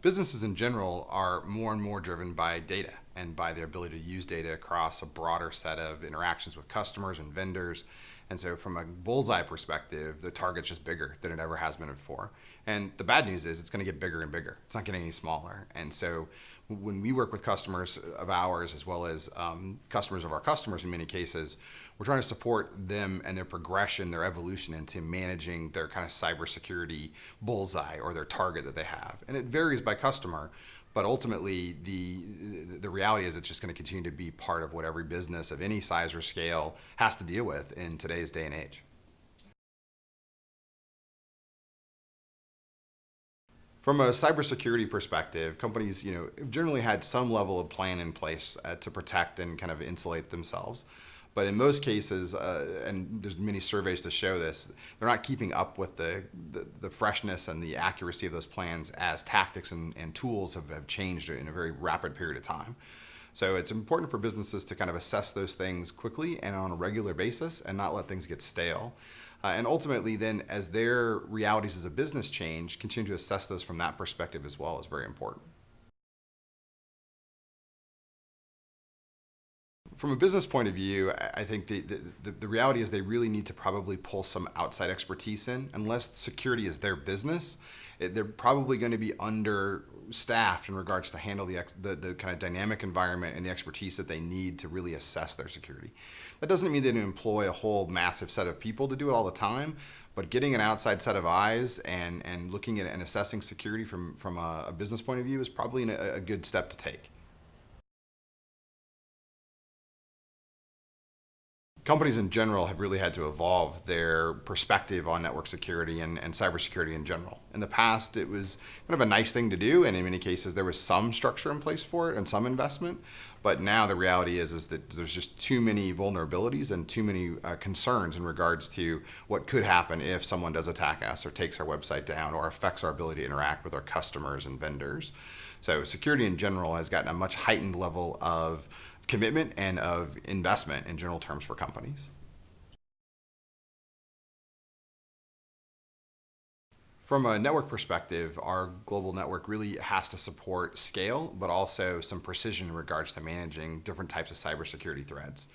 Businesses in general are more and more driven by data and by their ability to use data across a broader set of interactions with customers and vendors. And so from a bullseye perspective, the target's just bigger than it ever has been before. And the bad news is it's going to get bigger and bigger. It's not getting any smaller. And so when we work with customers of ours, as well as customers of our customers in many cases, we're trying to support them and their progression, their evolution into managing their kind of cybersecurity bullseye or their target that they have. And it varies by customer, but ultimately the reality is it's just going to continue to be part of what every business of any size or scale has to deal with in today's day and age. From a cybersecurity perspective, companies, generally had some level of plan in place to protect and kind of insulate themselves. But in most cases, and there's many surveys to show this, they're not keeping up with the freshness and the accuracy of those plans as tactics and tools have changed in a very rapid period of time. So it's important for businesses to kind of assess those things quickly and on a regular basis and not let things get stale. And ultimately then, as their realities as a business change, continue to assess those from that perspective as well is very important. From a business point of view, I think the reality is they really need to probably pull some outside expertise in. Unless security is their business, they're probably going to be understaffed in regards to handle the kind of dynamic environment and the expertise that they need to really assess their security. That doesn't mean they don't employ a whole massive set of people to do it all the time, but getting an outside set of eyes and looking at and assessing security from a business point of view is probably a good step to take. Companies in general have really had to evolve their perspective on network security and cybersecurity in general. In the past, it was kind of a nice thing to do, and in many cases there was some structure in place for it and some investment. But now the reality is that there's just too many vulnerabilities and too many concerns in regards to what could happen if someone does attack us or takes our website down or affects our ability to interact with our customers and vendors. So security in general has gotten a much heightened level of commitment and of investment in general terms for companies. From a network perspective, our global network really has to support scale, but also some precision in regards to managing different types of cybersecurity threats.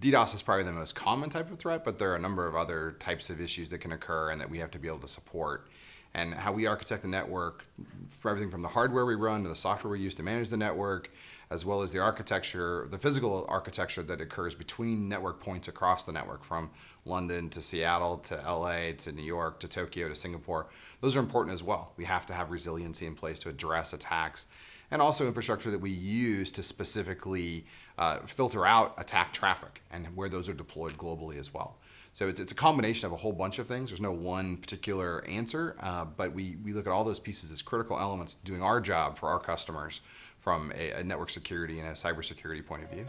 DDoS is probably the most common type of threat, but there are a number of other types of issues that can occur and that we have to be able to support. And how we architect the network, for everything from the hardware we run to the software we use to manage the network, as well as the architecture, the physical architecture that occurs between network points across the network, from London to Seattle to LA to New York to Tokyo to Singapore. Those are important as well. We have to have resiliency in place to address attacks, and also infrastructure that we use to specifically filter out attack traffic and where those are deployed globally as well. So it's a combination of a whole bunch of things. There's no one particular answer, but we look at all those pieces as critical elements doing our job for our customers from a network security and a cybersecurity point of view.